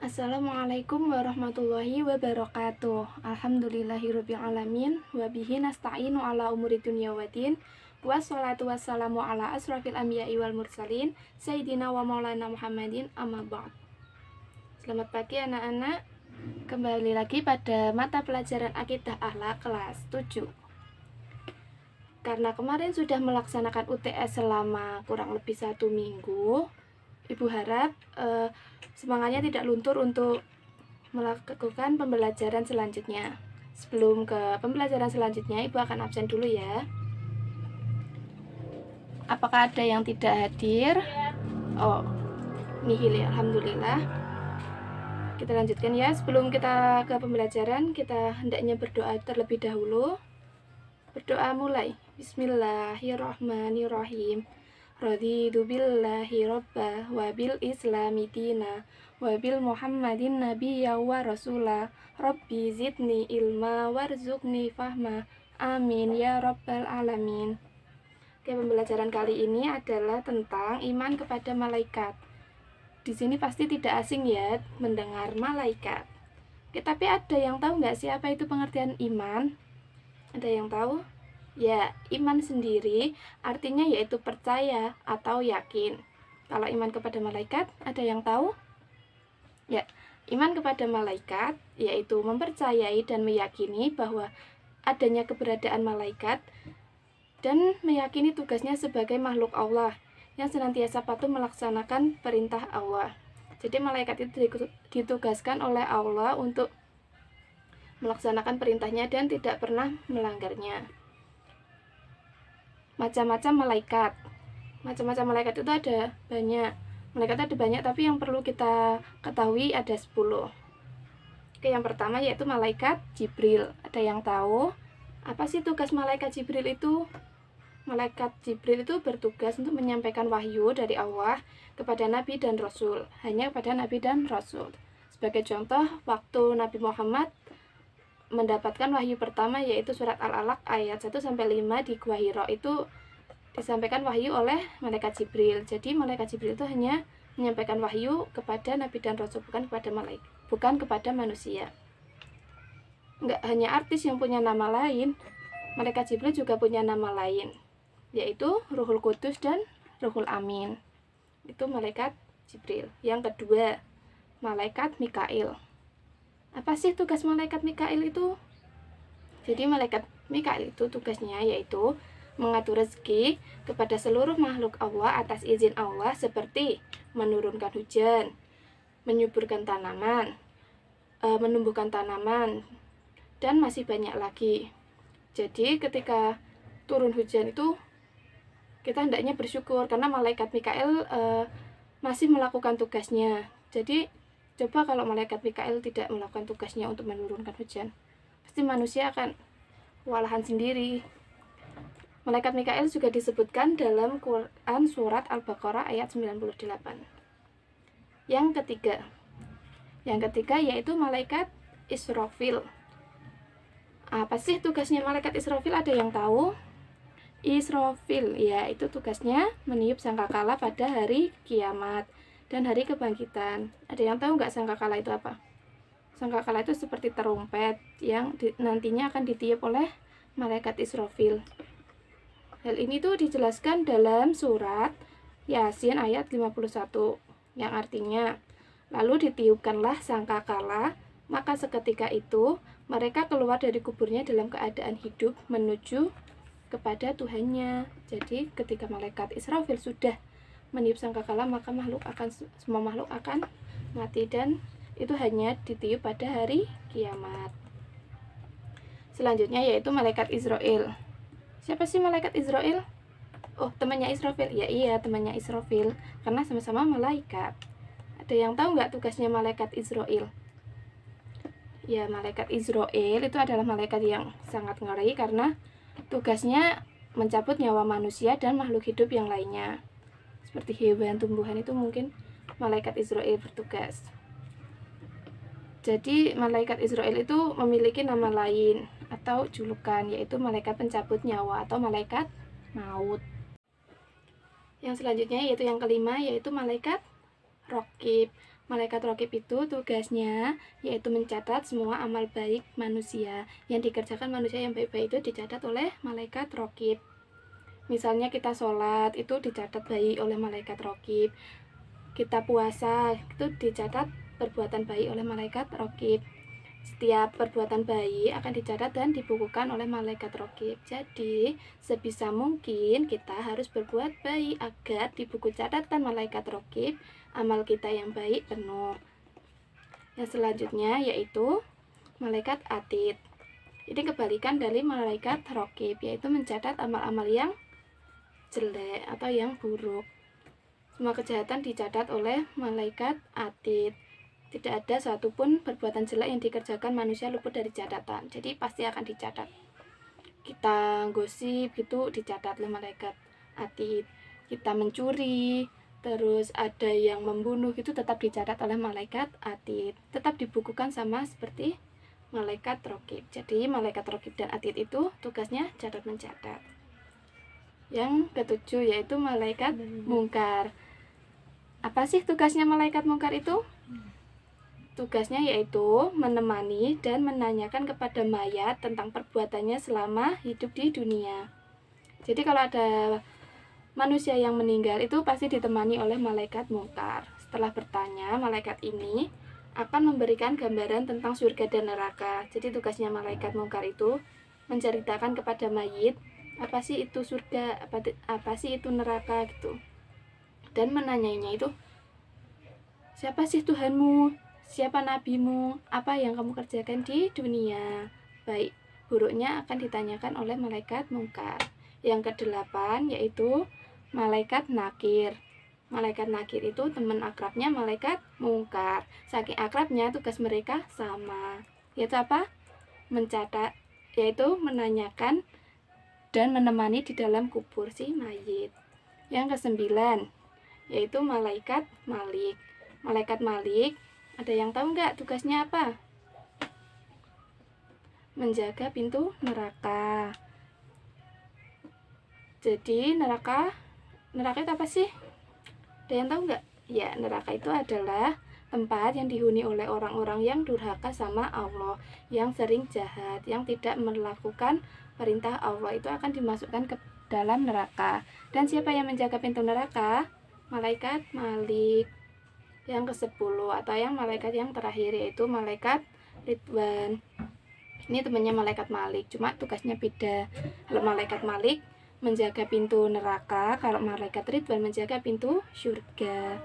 Assalamualaikum warahmatullahi wabarakatuh. Alhamdulillahirrabbilalamin. Wabihi nasta'inu ala umuri dunya waddin. Wassalatu wassalamu ala asrafil anbiya'i wal mursalin Sayyidina wa maulana Muhammadin amma ba'd. Selamat pagi anak-anak. Kembali lagi pada mata pelajaran Akidah Akhlak kelas 7. Karena kemarin sudah melaksanakan UTS selama kurang lebih 1 minggu, Ibu harap semangatnya tidak luntur untuk melakukan pembelajaran selanjutnya. Sebelum ke pembelajaran selanjutnya, Ibu akan absen dulu ya. Apakah ada yang tidak hadir? Oh, nihil ya, alhamdulillah. Kita lanjutkan ya. Sebelum kita ke pembelajaran, kita hendaknya berdoa terlebih dahulu. Berdoa mulai. Bismillahirrahmanirrahim. Raditu billahi robba wa bil islami dina wa bil muhammadin nabiyya wa rasula rabbi zidni ilma warzuqni fahma amin ya rabbal alamin. Oke, pembelajaran kali ini adalah tentang iman kepada malaikat. Di sini pasti tidak asing ya mendengar malaikat. Oke, tapi ada yang tahu nggak sih apa itu pengertian iman? Ada yang tahu? Ya, iman sendiri artinya yaitu percaya atau yakin. Kalau iman kepada malaikat, ada yang tahu? Ya, iman kepada malaikat yaitu mempercayai dan meyakini bahwa adanya keberadaan malaikat dan meyakini tugasnya sebagai makhluk Allah yang senantiasa patuh melaksanakan perintah Allah. Jadi malaikat itu ditugaskan oleh Allah untuk melaksanakan perintahnya dan tidak pernah melanggarnya. Macam-macam malaikat itu ada banyak. Malaikat ada banyak, tapi yang perlu kita ketahui ada 10. Oke, yang pertama yaitu malaikat Jibril. Ada yang tahu apa sih tugas malaikat Jibril itu? Malaikat Jibril itu bertugas untuk menyampaikan wahyu dari Allah kepada Nabi dan Rasul, hanya kepada Nabi dan Rasul. Sebagai contoh, waktu Nabi Muhammad mendapatkan wahyu pertama yaitu surat Al-Alaq ayat 1-5 di Gua Hira, itu disampaikan wahyu oleh malaikat Jibril. Jadi malaikat Jibril itu hanya menyampaikan wahyu kepada Nabi dan Rasul, bukan kepada manusia. Enggak hanya artis yang punya nama lain, malaikat Jibril juga punya nama lain, yaitu Ruhul Qudus dan Ruhul Amin. Itu malaikat Jibril. Yang kedua, malaikat Mikail. Apa sih tugas malaikat Mikail itu? Jadi malaikat Mikail itu tugasnya yaitu mengatur rezeki kepada seluruh makhluk Allah atas izin Allah, seperti menurunkan hujan, menyuburkan tanaman, menumbuhkan tanaman, dan masih banyak lagi. Jadi ketika turun hujan itu kita hendaknya bersyukur karena malaikat Mikail masih melakukan tugasnya. Jadi coba kalau malaikat Mikail tidak melakukan tugasnya untuk menurunkan hujan, pasti manusia akan kewalahan sendiri. Malaikat Mikail juga disebutkan dalam Quran surat Al-Baqarah ayat 98. Yang ketiga yaitu malaikat Israfil. Apa sih tugasnya malaikat Israfil? Ada yang tahu? Israfil ya itu tugasnya meniup sangkakala pada hari kiamat dan hari kebangkitan. Ada yang tahu nggak sangkakala itu apa? Sangkakala itu seperti terompet yang nantinya akan ditiup oleh malaikat Israfil. Hal ini tuh dijelaskan dalam surat Yasin ayat 51, yang artinya, lalu ditiupkanlah sangkakala, maka seketika itu mereka keluar dari kuburnya dalam keadaan hidup menuju kepada Tuhannya. Jadi ketika malaikat Israfil sudah meniup sangkakala, maka semua makhluk akan mati, dan itu hanya ditiup pada hari kiamat. Selanjutnya yaitu malaikat Israel. Siapa sih malaikat Israel? Oh, temannya Israfil. Ya iya, temannya Israfil, karena sama-sama malaikat. Ada yang tahu nggak tugasnya malaikat Israel? Ya, malaikat Israel itu adalah malaikat yang sangat ngeri karena tugasnya mencabut nyawa manusia dan makhluk hidup yang lainnya. Seperti hewan, tumbuhan, itu mungkin malaikat Israel bertugas. Jadi malaikat Israel itu memiliki nama lain atau julukan, yaitu malaikat pencabut nyawa atau malaikat maut. Yang selanjutnya yaitu yang kelima, yaitu malaikat Raqib. Malaikat raqib itu tugasnya yaitu mencatat semua amal baik manusia. Yang dikerjakan manusia yang baik-baik itu dicatat oleh malaikat raqib. Misalnya kita sholat itu dicatat baik oleh malaikat raqib. Kita puasa itu dicatat perbuatan baik oleh malaikat raqib. Setiap perbuatan baik akan dicatat dan dibukukan oleh malaikat raqib. Jadi, sebisa mungkin kita harus berbuat baik agar di buku catatan malaikat raqib amal kita yang baik penuh. Yang selanjutnya yaitu malaikat atid. Ini kebalikan dari malaikat raqib, yaitu mencatat amal-amal yang jelek atau yang buruk. Semua kejahatan dicatat oleh malaikat atid. Tidak ada satupun perbuatan jelek yang dikerjakan manusia luput dari catatan. Jadi pasti akan dicatat. Kita gosip gitu dicatat oleh malaikat atid. Kita mencuri, terus ada yang membunuh itu tetap dicatat oleh malaikat atid. Tetap dibukukan sama seperti malaikat raqib. Jadi malaikat raqib dan atid itu tugasnya catat mencatat. Yang ketujuh yaitu malaikat mungkar. Apa sih tugasnya malaikat mungkar itu? Tugasnya yaitu menemani dan menanyakan kepada mayat tentang perbuatannya selama hidup di dunia. Jadi kalau ada manusia yang meninggal itu pasti ditemani oleh malaikat mungkar. Setelah bertanya, malaikat ini akan memberikan gambaran tentang surga dan neraka. Jadi tugasnya malaikat mungkar itu menceritakan kepada mayit apa sih itu surga, apa sih itu neraka gitu. Dan menanyainya itu, siapa sih Tuhanmu? Siapa nabimu? Apa yang kamu kerjakan di dunia? Baik, buruknya akan ditanyakan oleh malaikat mungkar. Yang kedelapan yaitu malaikat nakir. Malaikat nakir itu teman akrabnya malaikat mungkar. Saking akrabnya tugas mereka sama. Yaitu apa? Mencatat, yaitu menanyakan dan menemani di dalam kubur si mayit. Yang kesembilan yaitu malaikat malik. Malaikat malik, ada yang tahu nggak tugasnya apa? Menjaga pintu neraka. Jadi neraka itu apa sih? Ada yang tahu nggak? Ya, neraka itu adalah tempat yang dihuni oleh orang-orang yang durhaka sama Allah, yang sering jahat, yang tidak melakukan perintah Allah, itu akan dimasukkan ke dalam neraka. Dan siapa yang menjaga pintu neraka? Malaikat malik. Yang ke-10 atau yang malaikat yang terakhir yaitu malaikat Ridwan. Ini temannya malaikat Malik, cuma tugasnya beda. Kalau malaikat Malik menjaga pintu neraka, kalau malaikat Ridwan menjaga pintu surga.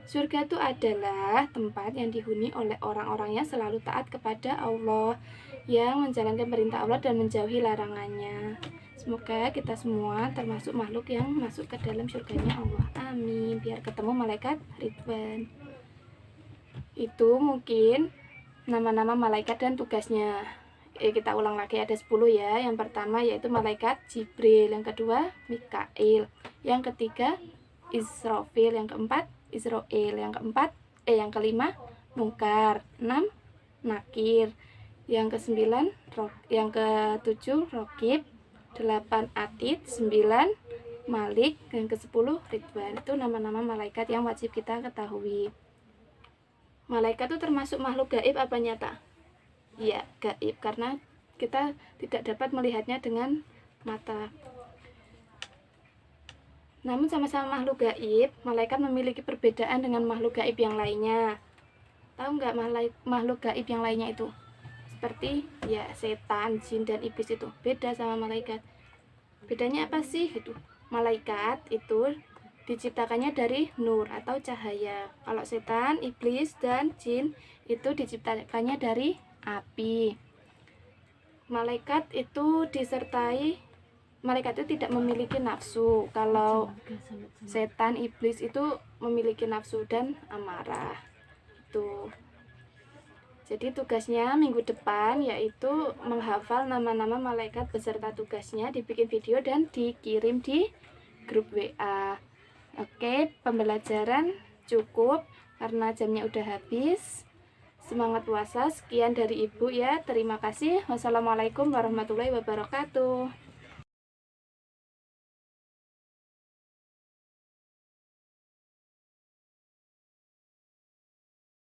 Surga itu adalah tempat yang dihuni oleh orang-orang yang selalu taat kepada Allah, yang menjalankan perintah Allah dan menjauhi larangannya. Semoga kita semua termasuk makhluk yang masuk ke dalam surganya Allah. Amin. Biar ketemu malaikat Ridwan. Itu mungkin nama-nama malaikat dan tugasnya. Kita ulang lagi, ada 10 ya. Yang pertama yaitu malaikat Jibril, yang kedua Mikail, yang ketiga Israfil, yang keempat Israel, yang kelima Mungkar, 6 Nakir, yang ke-9 yang ke-7 Raqib, 8 Atid, 9 Malik, yang ke-10 Ridwan. Itu nama-nama malaikat yang wajib kita ketahui. Malaikat itu termasuk makhluk gaib apa nyata? Iya, gaib, karena kita tidak dapat melihatnya dengan mata. Namun sama-sama makhluk gaib, malaikat memiliki perbedaan dengan makhluk gaib yang lainnya. Tahu nggak makhluk gaib yang lainnya itu? Seperti ya setan, jin, dan iblis itu beda sama malaikat. Bedanya apa sih gitu? Malaikat itu diciptakannya dari nur atau cahaya. Kalau setan, iblis, dan jin itu diciptakannya dari api. Malaikat itu tidak memiliki nafsu. Kalau setan, iblis itu memiliki nafsu dan amarah. Itu. Jadi tugasnya minggu depan yaitu menghafal nama-nama malaikat beserta tugasnya, dibikin video dan dikirim di grup WA. Oke, pembelajaran cukup karena jamnya udah habis. Semangat puasa. Sekian dari Ibu ya. Terima kasih. Wassalamualaikum warahmatullahi wabarakatuh.